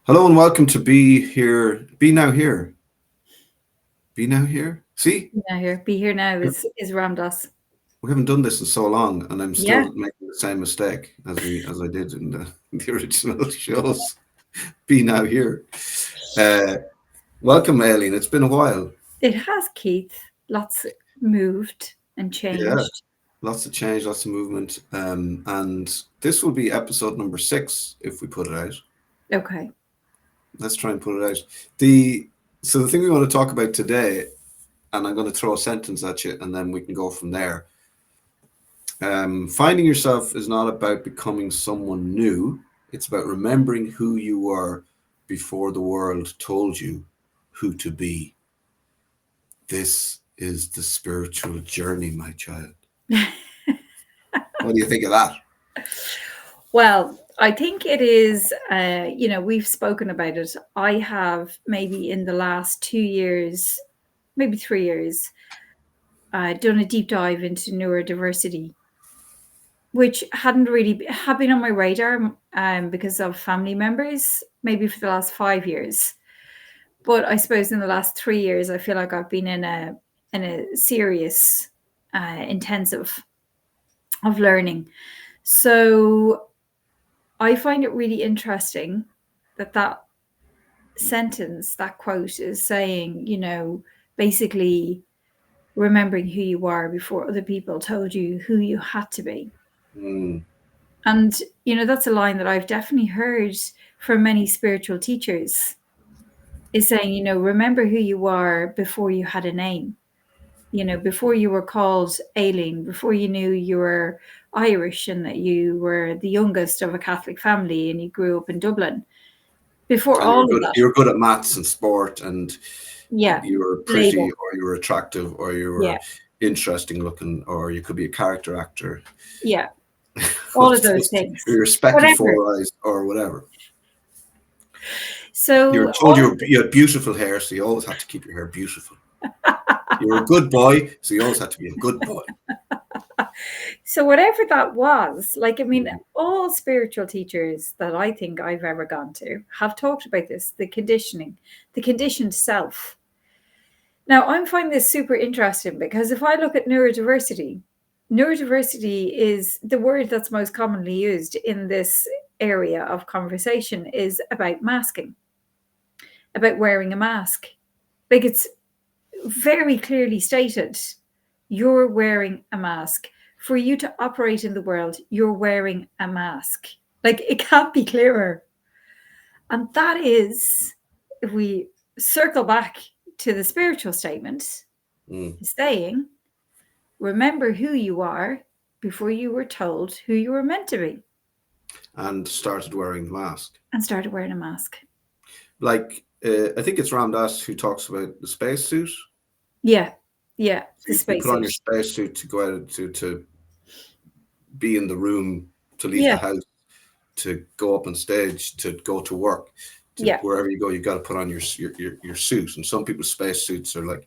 Hello and welcome to Be Here, Be Now Here, Be Now Here. See, Be here now is Ramdas. we haven't done this in so long, and I'm still Yeah, making the same mistake as I did in the original shows. Be Now Here. Uh, Welcome, Aileen. It's been a while. it has, Keith. Lots moved and Yeah, changed. lots of change, lots of movement, and this will be episode number 6 if we put it out. Okay. Let's try and put it out. The thing we want to talk about today, and I'm going to throw a sentence at you, and then we can go from there. Finding yourself is not about becoming someone new. It's about remembering who you were before the world told you who to be. This is the spiritual journey, my child. What do you think of that? Well, I think it is, we've spoken about it. I have maybe in the last 2 years, maybe 3 years, done a deep dive into neurodiversity, which hadn't really had been on my radar because of family members, maybe for the last 5 years. But I suppose in the last 3 years, I feel like I've been in a serious intensive of learning. So I find it really interesting that sentence, that quote is saying, basically remembering who you are before other people told you who you had to be. Mm. And, that's a line that I've definitely heard from many spiritual teachers is saying, remember who you are before you had a name, before you were called Aileen, before you knew you were Irish and that you were the youngest of a Catholic family and you grew up in Dublin. Before And all of that. you were good at maths and sport, and Yeah. you were pretty, Label. or you were attractive, or you were Yeah. interesting looking, or you could be a character actor. Yeah. All of those things. You were speckled Whatever. 4 eyes, or whatever. So You were told you had beautiful hair, so you always had to keep your hair beautiful. You were a good boy, so you always had to be a good boy. So whatever that was, all spiritual teachers that I think I've ever gone to have talked about this, the conditioning, the conditioned self. Now, I'm finding this super interesting because if I look at neurodiversity is the word that's most commonly used in this area of conversation is about masking, about wearing a mask. Like it's very clearly stated, you're wearing a mask. For you to operate in the world, you're wearing a mask. Like it can't be clearer. And that is, if we circle back to the spiritual statement, saying, remember who you are before you were told who you were meant to be. And started wearing the mask. And started wearing a mask. Like, I think it's Ramdas who talks about the spacesuit. Yeah. Yeah. So you put on your spacesuit to go out to be in the room, to leave the house, to go up on stage, to go to work, wherever you go, you got to put on your suit. And some people's spacesuits are like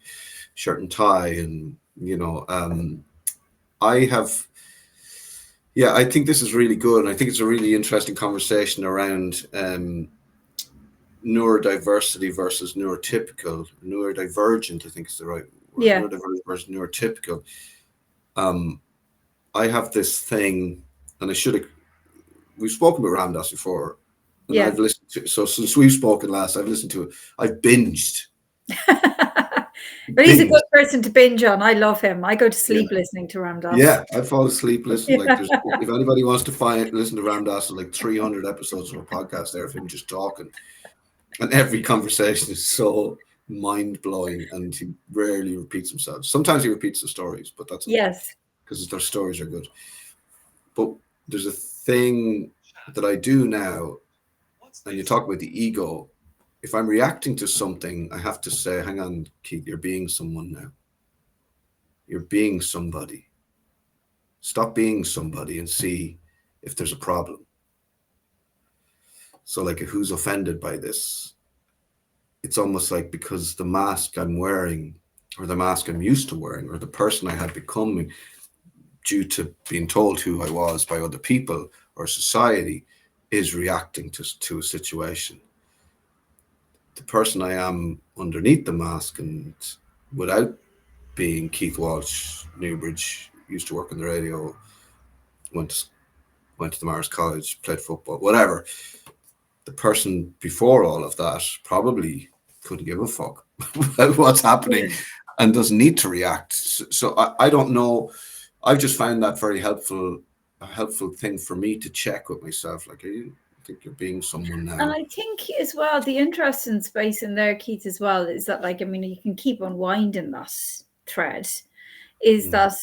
shirt and tie, and I think this is really good, and I think it's a really interesting conversation around neurodiversity versus neurodivergent, I think is the right word. Yeah. Neurodivergent versus neurotypical. I have this thing, and we've spoken about Ramdas before, and I've listened to, so since we've spoken last, I've listened to it. I've binged. But he's a good person to binge on. I love him. I go to sleep listening to Ramdas. Yeah, I fall asleep listening. Like, if anybody wants to listen to Ramdas, there's like 300 episodes of a podcast there of him just talking, and every conversation is so mind blowing, and he rarely repeats himself. Sometimes he repeats the stories, but that's because their stories are good. But there's a thing that I do now, and you talk about the ego. If I'm reacting to something, I have to say, hang on, Keith, you're being someone now. You're being somebody. Stop being somebody and see if there's a problem. So like, who's offended by this? It's almost like because the mask I'm wearing, or the mask I'm used to wearing, or the person I had become due to being told who I was by other people or society, is reacting to a situation. the person I am underneath the mask and without being Keith Walsh, Newbridge, used to work on the radio, went went to the Mars College, played football, whatever. The person before all of that probably couldn't give a fuck about what's happening and doesn't need to react. So I don't know. I've just found that very helpful, a helpful thing for me to check with myself. Like, I think you're being someone now. And I think as well, the interesting space in there, Keith, as well, is that, like, I mean, you can keep unwinding that thread, is that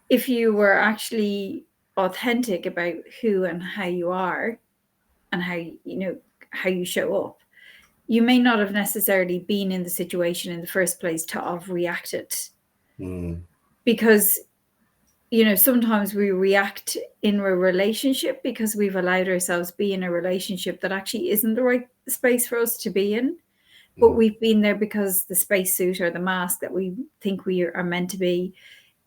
if you were actually authentic about who and how you are and how, you know, how you show up, you may not have necessarily been in the situation in the first place to have reacted. Because, you know, sometimes we react in a relationship because we've allowed ourselves be in a relationship that actually isn't the right space for us to be in. But we've been there because the spacesuit or the mask that we think we are meant to be,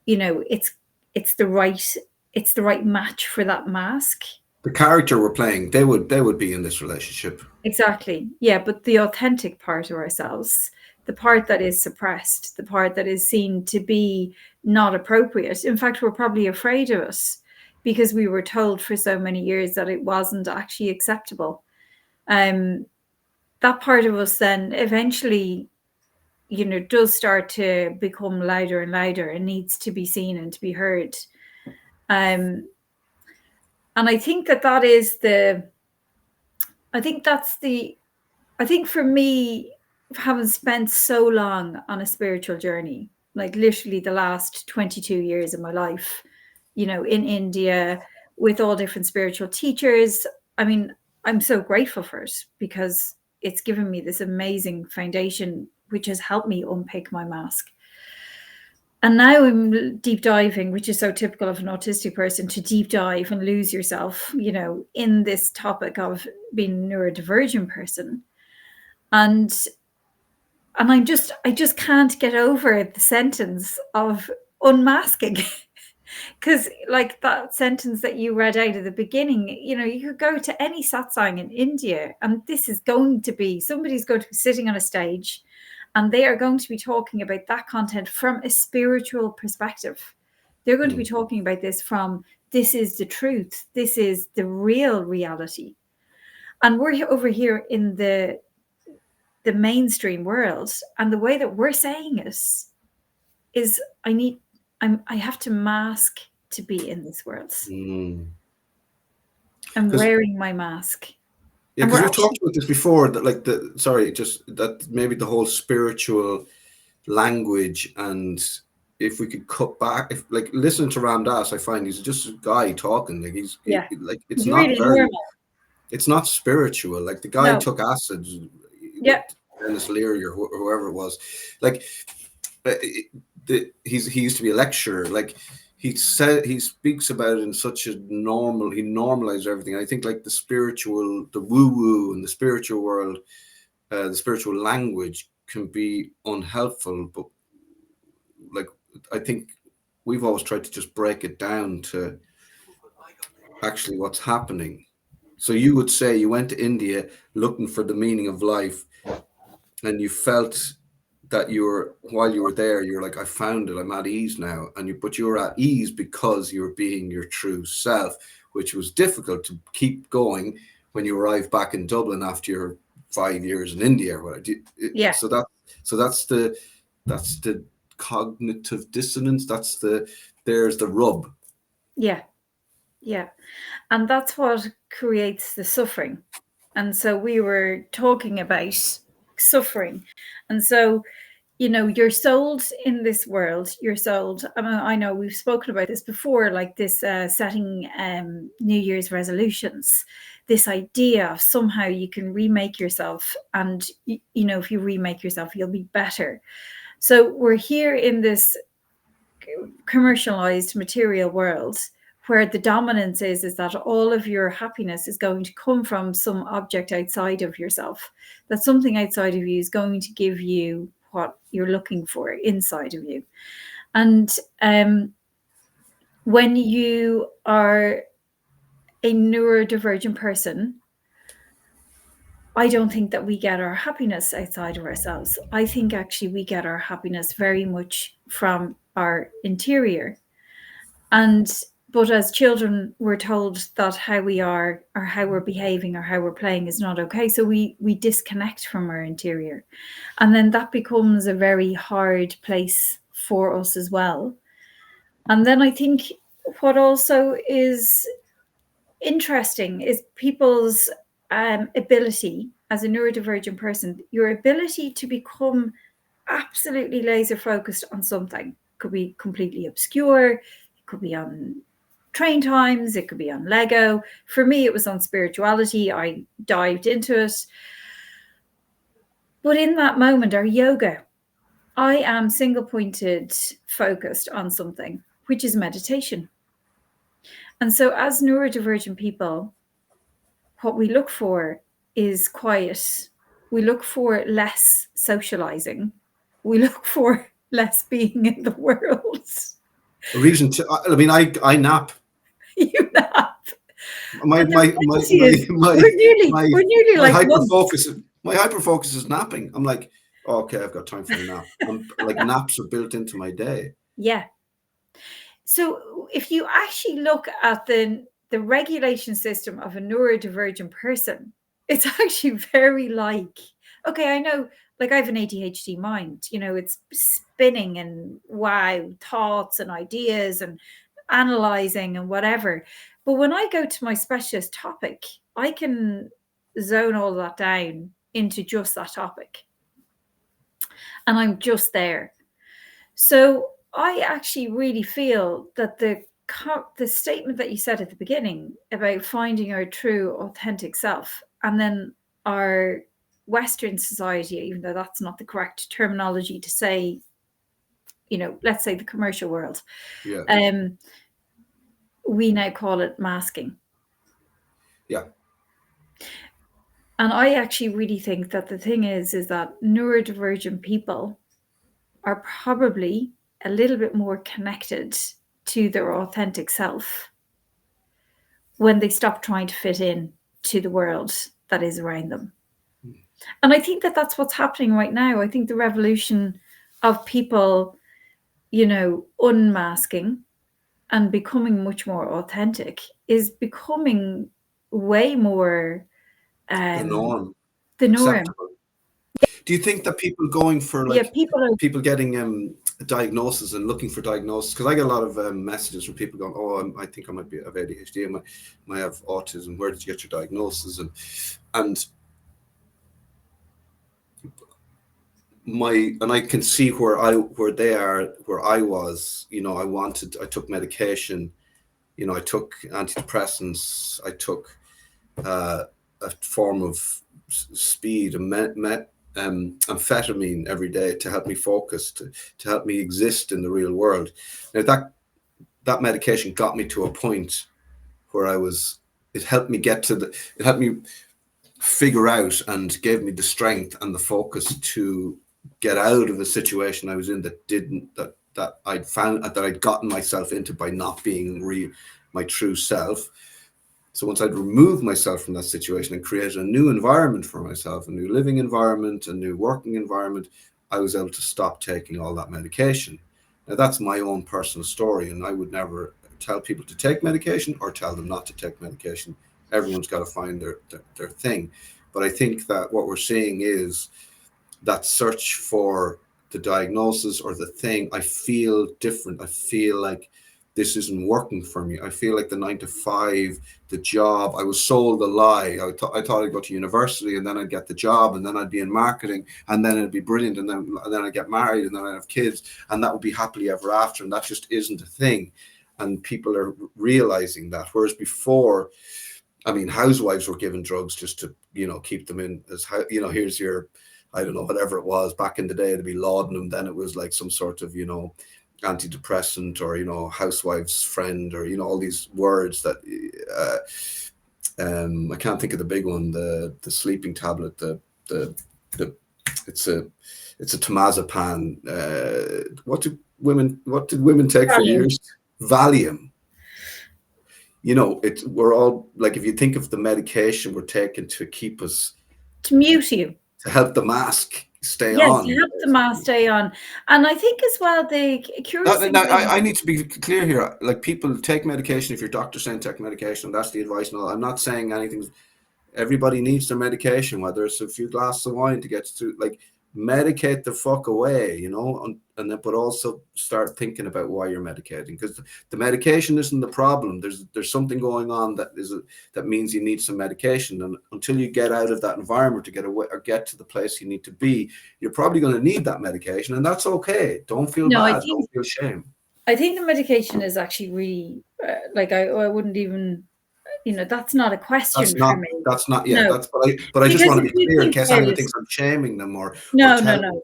you know, it's the right match for that mask. The character we're playing, they would be in this relationship. Exactly. Yeah, but the authentic part of ourselves, the part that is suppressed, the part that is seen to be not appropriate. In fact, we're probably afraid of it because we were told for so many years that it wasn't actually acceptable. That part of us then eventually, you know, does start to become louder and louder and needs to be seen and to be heard. And I think that is I think for me, having spent so long on a spiritual journey, like literally the last 22 years of my life, you know, in India with all different spiritual teachers, I mean, I'm so grateful for it because it's given me this amazing foundation, which has helped me unpick my mask. And now I'm deep diving, which is so typical of an autistic person, to deep dive and lose yourself, you know, in this topic of being a neurodivergent person. And I just can't get over the sentence of unmasking. Because like that sentence that you read out at the beginning, you know, you could go to any satsang in India and this is going to be, somebody's going to be sitting on a stage and they are going to be talking about that content from a spiritual perspective. They're going to be talking about this from, this is the truth. This is the real reality. And we're over here in the mainstream world, and the way that we're saying it is I have to mask to be in this world. I'm wearing my mask. Yeah, because we've talked about this before, that like that maybe the whole spiritual language, and if we could cut back, if like listening to Ram Dass, I find he's just a guy talking, like like it's he's not really very normal. It's not spiritual. Like the guy took acid with Dennis Leary or whoever it was. Like he used to be a lecturer. Like he speaks about it in such a normal. He normalized everything. I think like the spiritual, the woo woo, and the spiritual world, the spiritual language can be unhelpful. But like I think we've always tried to just break it down to actually what's happening. So you would say you went to India looking for the meaning of life, and you felt that while you were there, you're like, I found it, I'm at ease now. But you were at ease because you were being your true self, which was difficult to keep going when you arrived back in Dublin after your 5 years in India. So that's the cognitive dissonance. There's the rub. Yeah. And that's what creates the suffering. And so we were talking about suffering. And so, you know, you're sold in this world, you're sold. I mean, I know we've spoken about this before, like this setting New Year's resolutions, this idea of somehow you can remake yourself. And, you know, if you remake yourself, you'll be better. So we're here in this commercialized material world where the dominance is that all of your happiness is going to come from some object outside of yourself, that something outside of you is going to give you what you're looking for inside of you. And when you are a neurodivergent person, I don't think that we get our happiness outside of ourselves. I think actually we get our happiness very much from our interior. And but as children, we're told that how we are or how we're behaving or how we're playing is not okay. So we disconnect from our interior. And then that becomes a very hard place for us as well. And then I think what also is interesting is people's ability as a neurodivergent person, your ability to become absolutely laser focused on something. Could be completely obscure, it could be on train times, it could be on Lego. For me, it was on spirituality. I dived into it. But in that moment, or yoga, I am single pointed focused on something, which is meditation. And so, as neurodivergent people, what we look for is quiet. We look for less socializing. We look for less being in the world. A reason to, I mean, I nap. You nap. My And the my my reality my is, my we're nearly my like hyper monks. focus. My hyper focus is napping. I'm like, oh, okay, I've got time for a nap. I'm like, naps are built into my day. Yeah. So if you actually look at the regulation system of a neurodivergent person, it's actually very like, okay, I know, like I have an ADHD mind, you know, it's spinning and wow, thoughts and ideas and analyzing and whatever. But when I go to my specialist topic, I can zone all that down into just that topic. And I'm just there. So I actually really feel that the statement that you said at the beginning about finding our true authentic self, and then our Western society, even though that's not the correct terminology to say, you know, let's say the commercial world, Yeah. we now call it masking. Yeah. And I actually really think that the thing is that neurodivergent people are probably a little bit more connected to their authentic self when they stop trying to fit in to the world that is around them. And I think that that's what's happening right now. I think the revolution of people, you know, unmasking and becoming much more authentic is becoming way more The norm. the norm. Acceptable. Do you think that people going for Yeah, like people are. people getting a diagnosis and looking for diagnosis? Because I get a lot of messages from people going, "Oh, I think I might be have ADHD, I might have autism. Where did you get your diagnosis?" And I can see where they are, where I was. You know, I took medication. You know, I took antidepressants. I took a form of speed and amphetamine every day to help me focus, to help me exist in the real world. Now that medication got me to a point where it helped me it helped me figure out and gave me the strength and the focus to get out of a situation I was in that I'd found that I'd gotten myself into by not being my true self. So once I'd removed myself from that situation and created a new environment for myself, a new living environment, a new working environment, I was able to stop taking all that medication. Now that's my own personal story, and I would never tell people to take medication or tell them not to take medication. Everyone's got to find their thing. But I think that what we're seeing is that search for the diagnosis or the thing. I feel different. I feel like this isn't working for me. I feel like the 9 to 5, the job, I was sold a lie. I thought I'd go to university and then I'd get the job and then I'd be in marketing and then it'd be brilliant and then I'd get married and then I'd have kids and that would be happily ever after. And that just isn't a thing. And people are realizing that. Whereas before, I mean, housewives were given drugs just to, you know, keep them in as, you know, here's your, I don't know, whatever it was back in the day, to be laudanum. Then it was like some sort of, you know, antidepressant or, you know, housewife's friend or, you know, all these words that I can't think of the big one, the sleeping tablet, the it's a temazepam. What did women take for years? Valium. You know, we're all like, if you think of the medication we're taking to keep us to mute you. to help the mask stay Yes, on. to help the mask stay on. And I think as well, the curious thing I need to be clear here. Like, people take medication if your doctor's saying take medication. That's the advice. No, I'm not saying anything. Everybody needs their medication, whether it's a few glasses of wine to get through. Like, medicate the fuck away, you know, and then, but also start thinking about why you're medicating, because the medication isn't the problem. There's something going on that means you need some medication, and until you get out of that environment to get away or get to the place you need to be, you're probably going to need that medication, and that's okay. Don't feel bad. Don't feel shame. I think the medication is actually really like I wouldn't even, you know, that's not a question for me. That's not, yeah. No. That's, but I just Because want to if be you clear in think case about anyone it, thinks I'm shaming them or no, telling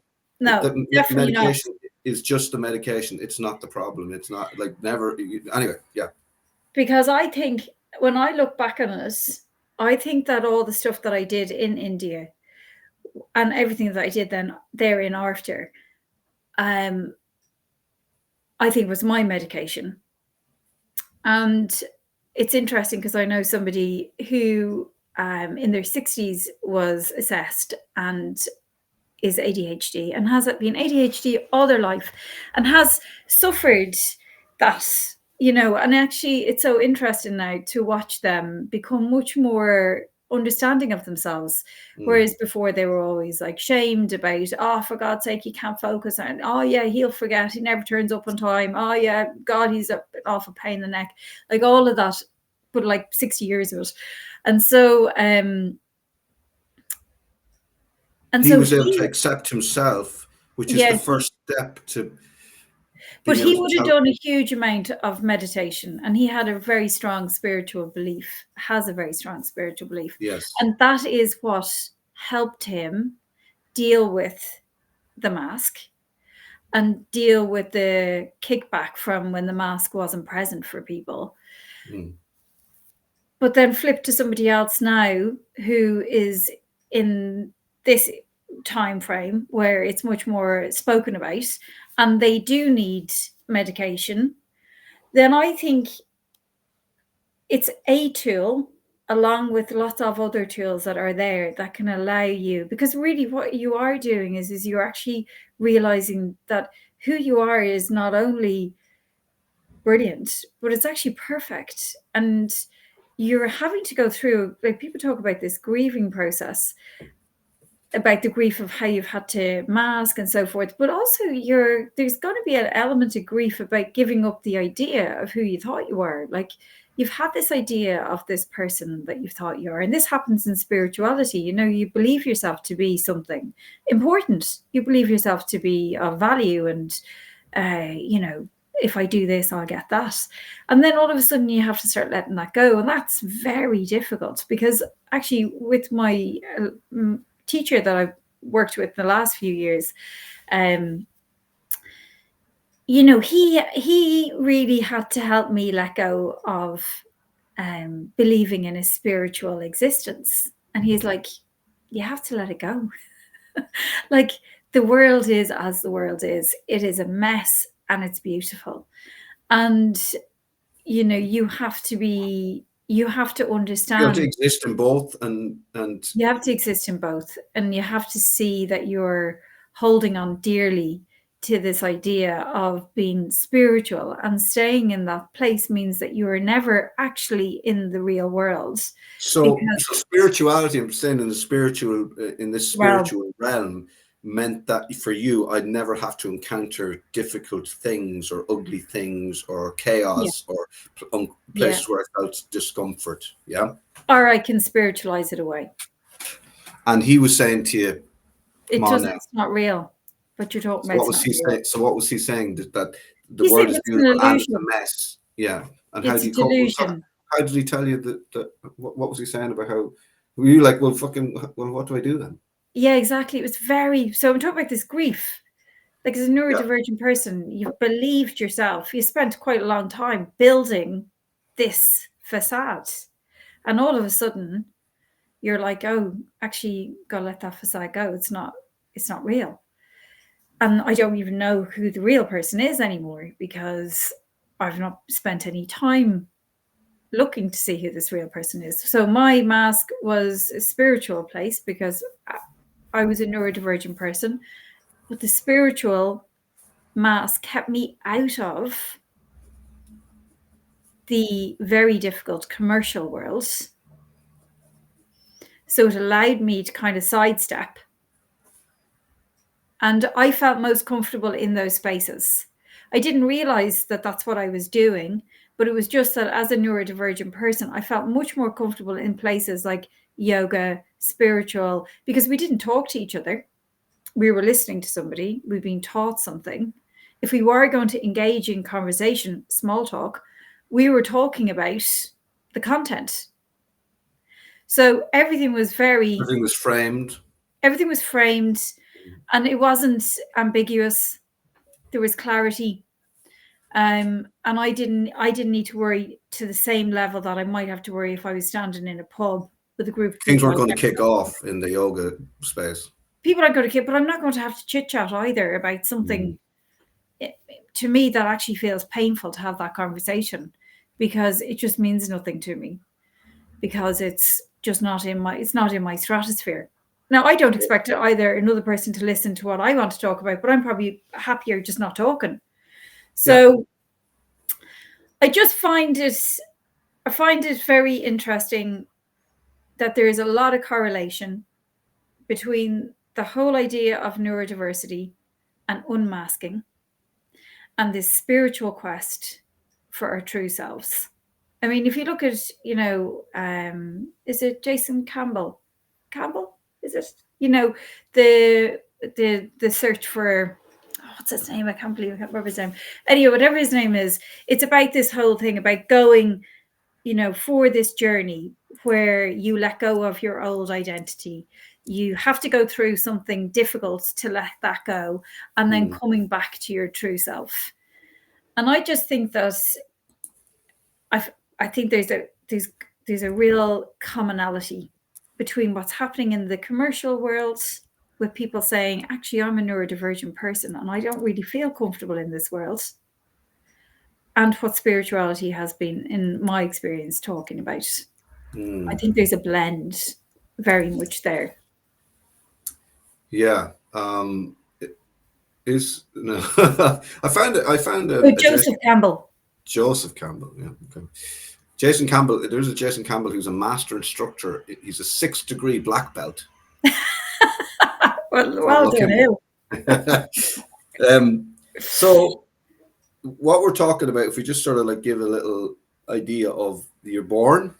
definitely not. medication is just the medication. It's not the problem. It's not, like, never. Anyway, yeah. Because I think when I look back on it, I think that all the stuff that I did in India and everything that I did then therein after, I think was my medication. And it's interesting because I know somebody who in their 60s was assessed and is ADHD and has been ADHD all their life and has suffered that, you know, and actually it's so interesting now to watch them become much more understanding of themselves, whereas before they were always like shamed about, oh, for God's sake, he can't focus, and oh yeah, he'll forget, he never turns up on time, oh yeah, God, he's an awful pain in the neck, like all of that, but like 60 years of it. And so he was able to accept himself, which is the first step to. But he would have done a huge amount of meditation, and he had a very strong spiritual belief, has a very strong spiritual belief. Yes. And that is what helped him deal with the mask and deal with the kickback from when the mask wasn't present for people. But then flip to somebody else now who is in this time frame where it's much more spoken about and they do need medication, then I think it's a tool along with lots of other tools that are there that can allow you, because really what you are doing is you're actually realizing that who you are is not only brilliant, but it's actually perfect. And you're having to go through, like, people talk about this grieving process, about the grief of how you've had to mask and so forth, but also there's going to be an element of grief about giving up the idea of who you thought you were. Like, you've had this idea of this person that you thought you are, and this happens in spirituality. You know, you believe yourself to be something important, you believe yourself to be of value, and you know, if I do this, I'll get that. And then all of a sudden you have to start letting that go. And that's very difficult, because actually with my teacher that I've worked with in the last few years, you know, he really had to help me let go of believing in a spiritual existence. And he's like, you have to let it go. Like, the world is as the world is. It is a mess and it's beautiful. And, you know, you have to understand. You have to exist in both, and you have to exist in both. And you have to see that you're holding on dearly to this idea of being spiritual, and staying in that place means that you are never actually in the real world. So spirituality, I'm saying, in this spiritual realm, meant that for you, I'd never have to encounter difficult things or ugly things or chaos or places where I felt discomfort. Yeah. Or I can spiritualize it away. And he was saying to you, it's not real. But you're talking about. What was he saying? So what was he saying? That the He's world is beautiful and it's a mess. Yeah. And how do you delusion. How did he tell you that what was he saying about how were you like, well, what do I do then? Yeah, exactly. It was so I'm talking about this grief. Like, as a neurodivergent person, you've believed yourself. You spent quite a long time building this facade. And all of a sudden you're like, oh, actually gotta let that facade go. It's not real. And I don't even know who the real person is anymore, because I've not spent any time looking to see who this real person is. So my mask was a spiritual place because I was a neurodivergent person, but the spiritual mask kept me out of the very difficult commercial world. So it allowed me to kind of sidestep. And I felt most comfortable in those spaces. I didn't realize that that's what I was doing, but it was just that as a neurodivergent person, I felt much more comfortable in places like yoga, spiritual, because we didn't talk to each other. We were listening to somebody, we've been taught something. If we were going to engage in conversation, small talk, we were talking about the content. So everything was framed. Everything was framed, and it wasn't ambiguous. There was clarity. And I didn't need to worry to the same level that I might have to worry if I was standing in a pub with a group of people. Things weren't going to kick off in the yoga space. People aren't going to kick, but I'm not going to have to chit chat either about something. To me, that actually feels painful to have that conversation, because it just means nothing to me, because it's just not in my stratosphere. Now, I don't expect either another person to listen to what I want to talk about, but I'm probably happier just not talking. So I just find it very interesting that there is a lot of correlation between the whole idea of neurodiversity and unmasking and this spiritual quest for our true selves. I mean, if you look at, is it Jason Campbell? Is it? The search for, what's his name? I can't remember his name. Anyway, whatever his name is, it's about this whole thing about going, for this journey where you let go of your old identity. You have to go through something difficult to let that go, and then coming back to your true self. And I just think that I think there's a real commonality between what's happening in the commercial world, with people saying, actually, I'm a neurodivergent person and I don't really feel comfortable in this world, and what spirituality has been, in my experience, talking about. I think there's a blend very much there. Yeah. I found Joseph Campbell. Joseph Campbell, yeah. Okay. Jason Campbell, there's a Jason Campbell who's a master instructor. He's a 6th degree black belt. well done, so what we're talking about, if we just sort of like give a little idea of, you're born,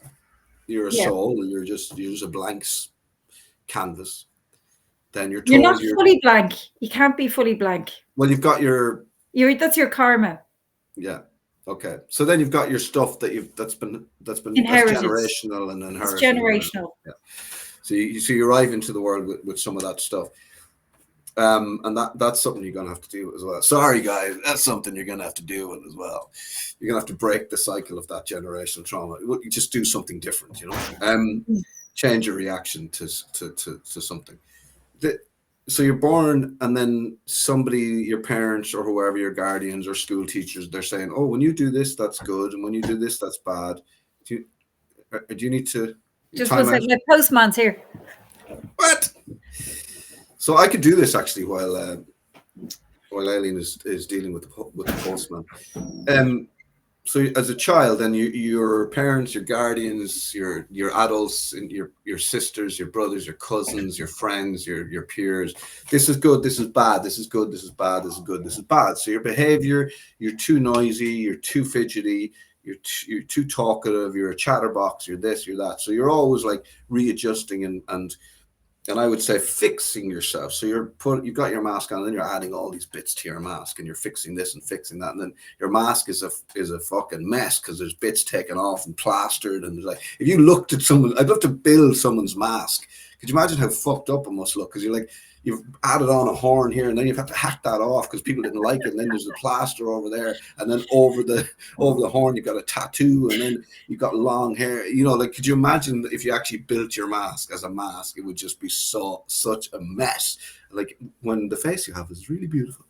you're a soul, you're just a blank canvas. Then you're told you're not fully blank. You can't be fully blank. Well, you've got that's your karma. Yeah. Okay. So then you've got your stuff that's been inherited. That's generational and inherited. It's generational. Yeah. So you arrive into the world with some of that stuff. And that's something you're going to have to do as well. Sorry, guys, that's something you're going to have to deal with as well. You're going to have to break the cycle of that generational trauma. You just do something different, change your reaction to something. So you're born, and then somebody, your parents or whoever, your guardians or school teachers, they're saying, oh, when you do this, that's good, and when you do this, that's bad. Do you need to just was like my postman's here? What? So I could do this actually while Aileen is dealing with the postman. So as a child, then your parents, your guardians, your adults, and your sisters, your brothers, your cousins, your friends, your peers. This is good. This is bad. This is good. This is bad. This is good. This is bad. So your behavior, you're too noisy. You're too fidgety. You're too talkative. You're a chatterbox. You're this. You're that. So you're always like readjusting and I would say fixing yourself. So you've got your mask on, and then you're adding all these bits to your mask, and you're fixing this and fixing that, and then your mask is a fucking mess because there's bits taken off and plastered, and there's like, if you looked at someone, I'd love to build someone's mask. Could you imagine how fucked up it must look? Because you've added on a horn here, and then you've had to hack that off because people didn't like it, and then there's the plaster over there, and then over the horn you've got a tattoo, and then you've got long hair. Could you imagine if you actually built your mask as a mask? It would just be such a mess. Like, when the face you have is really beautiful.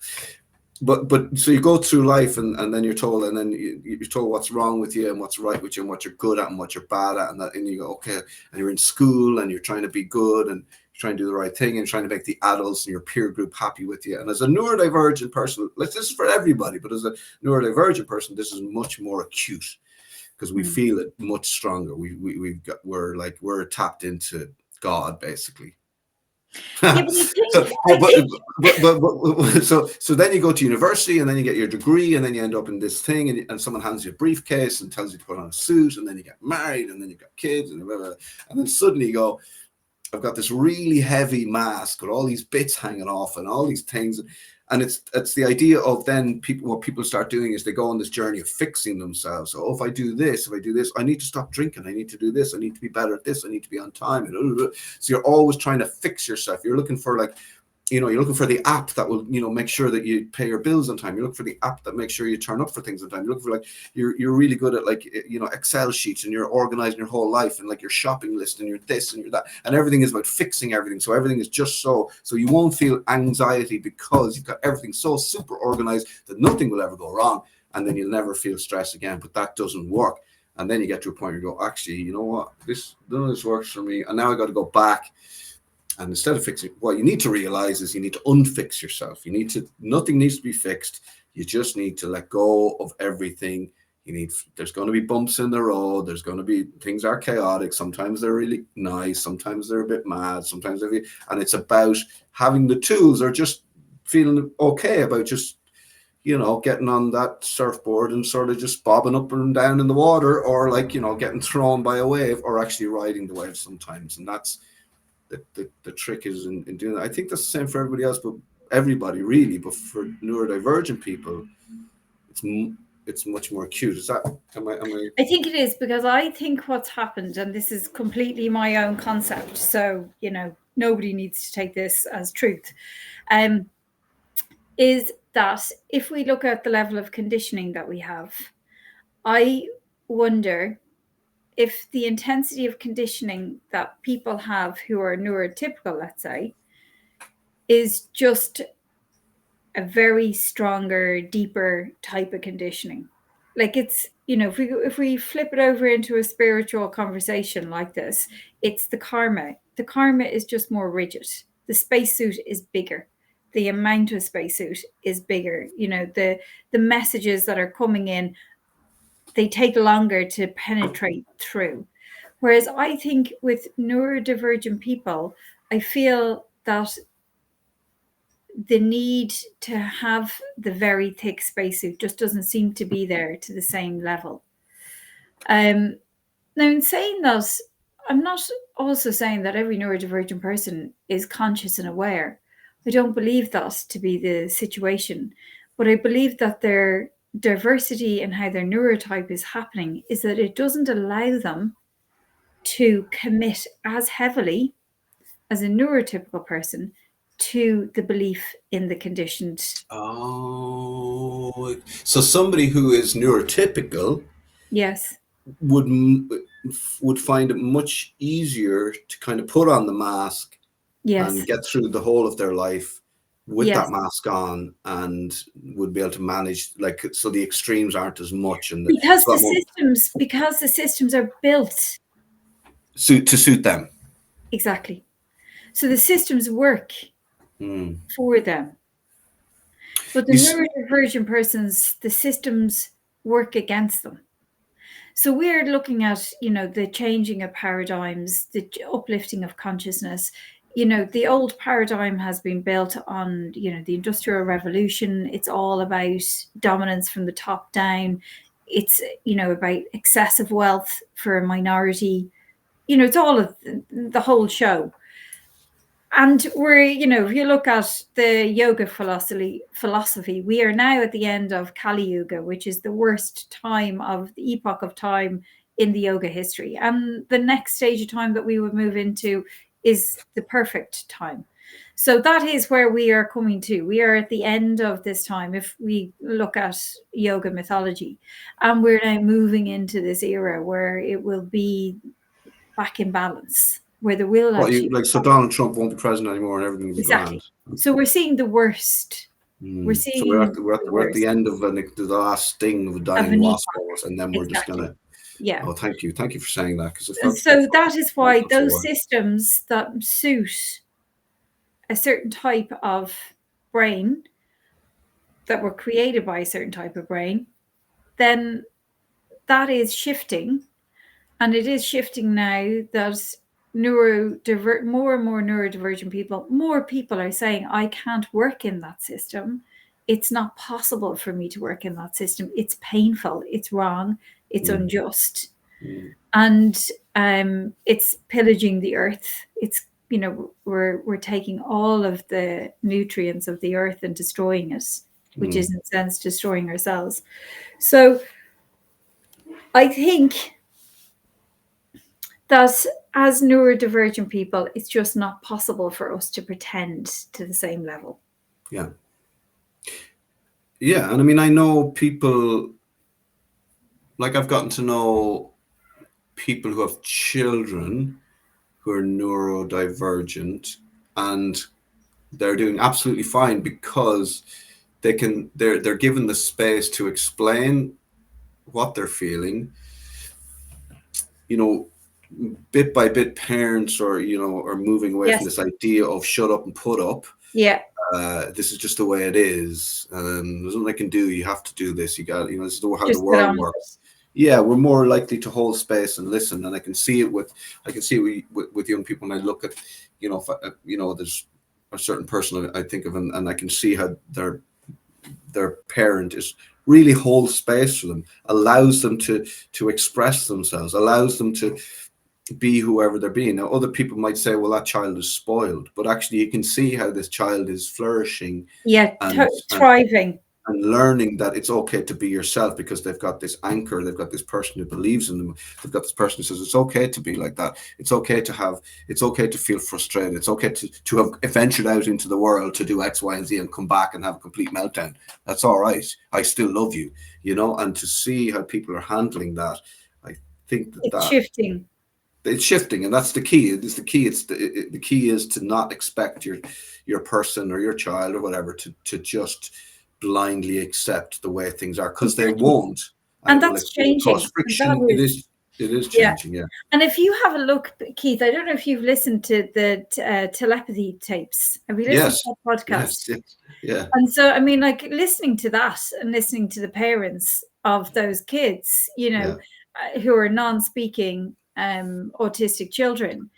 but so you go through life, and then you're told, and then you're told what's wrong with you and what's right with you and what you're good at and what you're bad at, and you go, okay, and you're in school and you're trying to be good and you're trying to do the right thing and trying to make the adults and your peer group happy with you. And as a neurodivergent person, this is for everybody, but as a neurodivergent person, this is much more acute because we Mm. feel it much stronger. We're tapped into God basically. Yeah, but I so, think but, I but, think so then you go to university and then you get your degree and then you end up in this thing, and someone hands you a briefcase and tells you to put on a suit, and then you get married and then you've got kids and blah, blah, blah. And then suddenly you go, I've got this really heavy mask with all these bits hanging off and all these things. And it's the idea of then what people start doing is they go on this journey of fixing themselves. So if I do this, I need to stop drinking. I need to do this. I need to be better at this. I need to be on time. So you're always trying to fix yourself. You're looking for you're looking for the app that will, make sure that you pay your bills on time. You look for the app that makes sure you turn up for things on time. You look for you're really good at Excel sheets, and you're organizing your whole life and your shopping list and your this and your that, and everything is about fixing everything. So everything is just so you won't feel anxiety because you've got everything so super organized that nothing will ever go wrong, and then you'll never feel stress again. But that doesn't work. And then you get to a point where you go, actually, you know what, none of this works for me, and now I got to go back. And instead of fixing, what you need to realize is you need to unfix yourself. Nothing needs to be fixed. You just need to let go of everything. There's going to be bumps in the road. There's going to be, things are chaotic. Sometimes they're really nice. Sometimes they're a bit mad. And it's about having the tools, or just feeling okay about just, getting on that surfboard and sort of just bobbing up and down in the water, or getting thrown by a wave, or actually riding the wave sometimes. And that's, the trick is in doing that. I think that's the same for everybody else, but everybody really. But for neurodivergent people, it's much more acute. Is that? Am I? I think it is, because I think what's happened, and this is completely my own concept, so nobody needs to take this as truth, is that if we look at the level of conditioning that we have, I wonder if the intensity of conditioning that people have who are neurotypical, let's say, is just a very stronger, deeper type of conditioning. It's, if we flip it over into a spiritual conversation like this, it's the karma. The karma is just more rigid. The spacesuit is bigger. The amount of spacesuit is bigger. The messages that are coming in, they take longer to penetrate through. Whereas I think with neurodivergent people, I feel that the need to have the very thick spacesuit just doesn't seem to be there to the same level. Now, in saying that, I'm not also saying that every neurodivergent person is conscious and aware. I don't believe that to be the situation, but I believe that their diversity and how their neurotype is happening is that it doesn't allow them to commit as heavily as a neurotypical person to the belief in the conditioned. Oh, so somebody who is neurotypical, Yes, would find it much easier to kind of put on the mask yes, and get through the whole of their life with yes. that mask on, and would be able to manage, so the extremes aren't as much, and Because a lot more the systems are built to suit them. exactly. So the systems work for them. But the neurodivergent persons, the systems work against them. So we're looking at, the changing of paradigms, the uplifting of consciousness. The old paradigm has been built on, the Industrial Revolution. It's all about dominance from the top down. It's, about excessive wealth for a minority. It's all of the whole show. And we're, if you look at the yoga philosophy, we are now at the end of Kali Yuga, which is the worst time of the epoch of time in the yoga history. And the next stage of time that we would move into is the perfect time. So that is where we are coming to. We are at the end of this time, if we look at yoga mythology. And we're now moving into this era where it will be back in balance, where there will actually so Donald Trump won't be president anymore and everything will be grand. exactly. So we're seeing the worst We're So we're seeing at the end of the last sting of a dying an wasp, epoch. almost, and then we're just Exactly. gonna. Yeah. Oh, thank you for saying that, because So that is why for a those while. systems that suit a certain type of brain, that were created by a certain type of brain, then that is shifting. And it is shifting now that more and more neurodivergent people, more people are saying, I can't work in that system. It's not possible for me to work in that system. It's painful. It's wrong. It's unjust. And it's pillaging the earth. It's, we're taking all of the nutrients of the earth and destroying it, which is in a sense destroying ourselves. So I think that as neurodivergent people, it's just not possible for us to pretend to the same level. Yeah. Yeah. And I mean, I know people, like I've gotten to know people who have children who are neurodivergent, and they're doing absolutely fine because they're given the space to explain what they're feeling. Bit by bit, parents are moving away from this idea of shut up and put up. Yeah. This is just the way it is. There's nothing I can do. You have to do this. You got, this is how just the world works. Yeah, we're more likely to hold space and listen. And I can see it with young people. And I look at, there's a certain person I think of, and I can see how their parent is really holds space for them, allows them to express themselves, allows them to be whoever they're being. Now, other people might say, well, that child is spoiled, but actually you can see how this child is flourishing. And thriving. And learning that it's okay to be yourself, because they've got this anchor, they've got this person who believes in them, they've got this person who says it's okay to be like that, it's okay to feel frustrated, it's okay to have ventured out into the world to do X, Y, and Z and come back and have a complete meltdown. That's all right. I still love you, and to see how people are handling that, I think it's shifting. It's shifting, and that's the key. It's the key. The key is to not expect your person or your child or whatever to just blindly accept the way things are, because they won't. And that's changing. Friction. It is changing. Yeah. And if you have a look, Keith, I don't know if you've listened to the telepathy tapes. Have you listened to that podcast? Yes. Yeah. And so, I mean, like listening to that and listening to the parents of those kids, who are non-speaking autistic children,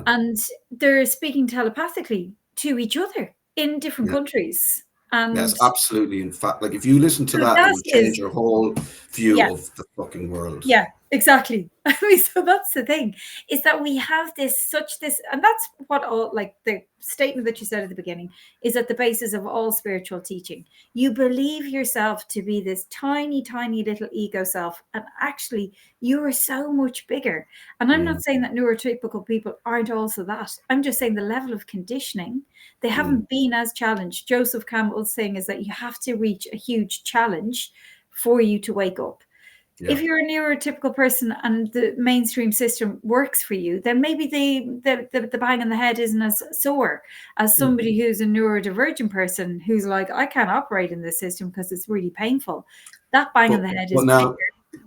and they're speaking telepathically to each other in different countries. And yes, absolutely. In fact, like if you listen to that, it would change your whole view of the fucking world. Yeah, exactly. I mean, so that's the thing, is that we have this, and that's what all, like the statement that you said at the beginning, is at the basis of all spiritual teaching. You believe yourself to be this tiny, tiny little ego self, and actually you are so much bigger. And I'm not saying that neurotypical people aren't also that. I'm just saying the level of conditioning, they haven't been as challenged. Joseph Campbell's saying is that you have to reach a huge challenge for you to wake up. Yeah. If you're a neurotypical person and the mainstream system works for you, then maybe the bang on the head isn't as sore as somebody who's a neurodivergent person who's like, I can't operate in this system because it's really painful. That bang on the head is bigger.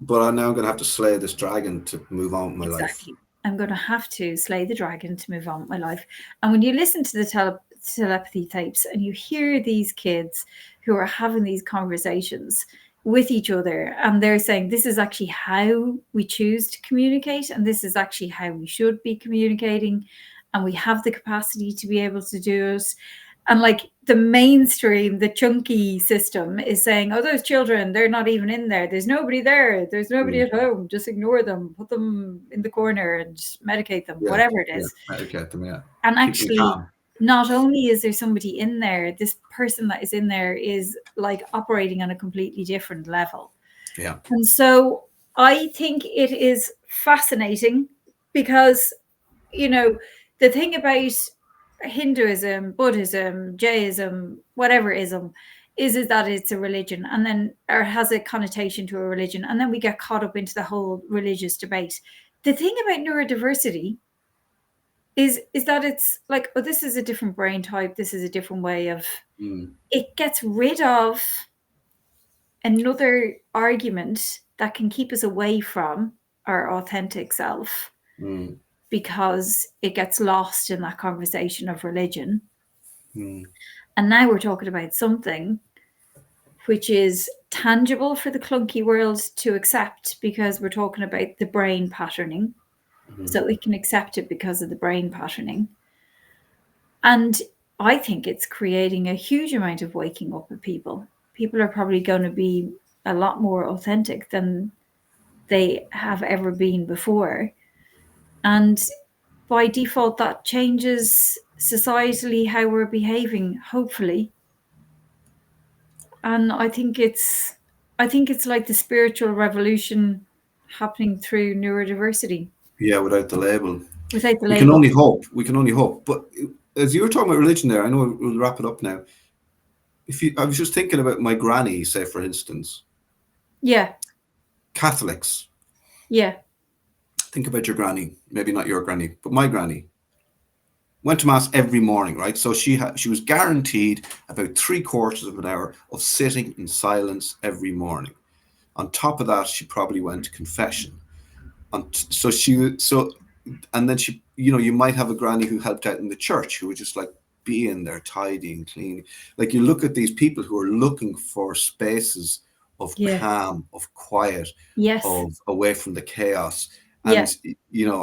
But I'm now going to have to slay this dragon to move on with my life. I'm going to have to slay the dragon to move on with my life. And when you listen to the telepathy tapes and you hear these kids who are having these conversations with each other, and they're saying, this is actually how we choose to communicate, and this is actually how we should be communicating, and we have the capacity to be able to do it. And like the mainstream, the chunky system is saying, oh, those children, they're not even in there. There's nobody there. There's nobody at home. Just ignore them. Put them in the corner and medicate them, whatever it is. Medicate them, yeah. And actually, not only is there somebody in there, this person that is in there is like operating on a completely different level. Yeah. And so I think it is fascinating because, the thing about Hinduism, Buddhism, Jainism, whatever ism, is that it's a religion, and then or has a connotation to a religion, and then we get caught up into the whole religious debate. The thing about neurodiversity is that it's like, oh, this is a different brain type, this is a different way of, Mm. it gets rid of another argument that can keep us away from our authentic self, Mm. because it gets lost in that conversation of religion. Mm. And now we're talking about something which is tangible for the clunky world to accept, because we're talking about the brain patterning. Mm. So it can accept it because of the brain patterning. And I think it's creating a huge amount of waking up of people. People are probably going to be a lot more authentic than they have ever been before. And by default, that changes societally how we're behaving, hopefully. And I think it's like the spiritual revolution happening through neurodiversity Yeah, without the label. without the We can label. only hope. We can only hope. But as you were talking about religion there, I know we'll wrap it up now. I was just thinking about my granny, say for instance, Yeah, Catholics. yeah, Think about your granny, maybe not your granny, but my granny went to mass every morning, right? So she was guaranteed about 3/4 of an hour of sitting in silence every morning. On top of that, she probably went to confession. And then she, you might have a granny who helped out in the church who would just like be in there tidying, cleaning. Like you look at these people who are looking for spaces of yeah, calm, of quiet, yes, of away from the chaos. yeah, And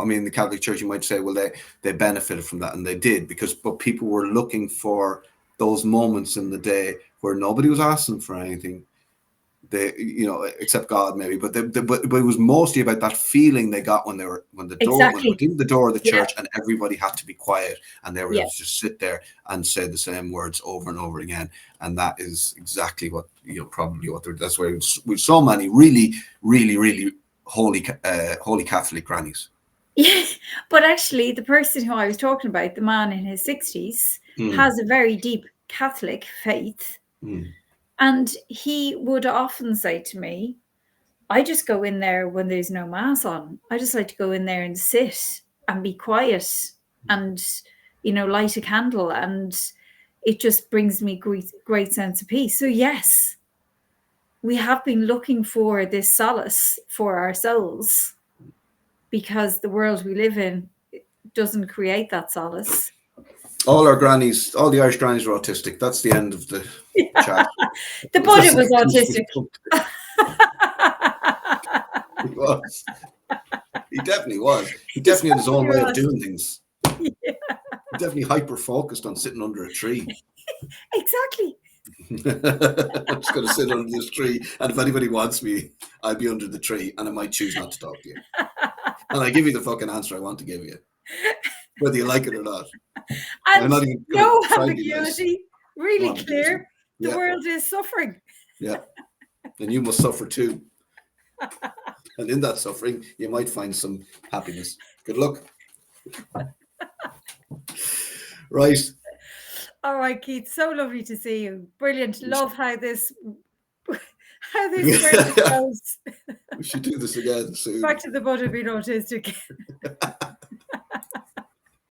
I mean, the Catholic Church, you might say, well, they benefited from that, and they did, but people were looking for those moments in the day where nobody was asking for anything, they, except God maybe, but it was mostly about that feeling they got when they exactly. went into the door of the Yeah, church and everybody had to be quiet and they were yeah. able to just sit there and say the same words over and over again. And that is exactly what, probably that's why with so many really, really, really holy Catholic grannies. Yeah, but actually, the person who I was talking about, the man in his 60s, Mm, has a very deep Catholic faith. mm, And he would often say to me, I just go in there when there's no mass on. I just like to go in there and sit and be quiet and, light a candle. And it just brings me great sense of peace. So, yes, we have been looking for this solace for our souls, because the world we live in doesn't create that solace. all the Irish grannies are autistic. That's the end of the chat. The That's Buddha the was conclusion autistic. we've come to. He was. He definitely was. He He definitely had his own certainly way of was. doing things. Yeah, He definitely hyper focused on sitting under a tree. exactly. I'm just going to sit under this tree, and if anybody wants me, I'll be under the tree, and I might choose not to talk to you. And I give you the fucking answer I want to give you, whether you like it or not. I'm And not even going to no try and be nice. ambiguity, No really ambiguity. clear. The Yeah, world is suffering. yeah. And you must suffer too. And in that suffering, you might find some happiness. Good luck. Right. All right, Keith. So lovely to see you. Brilliant. Love how this We journey goes. should do this again soon. Back to the Buddha being autistic.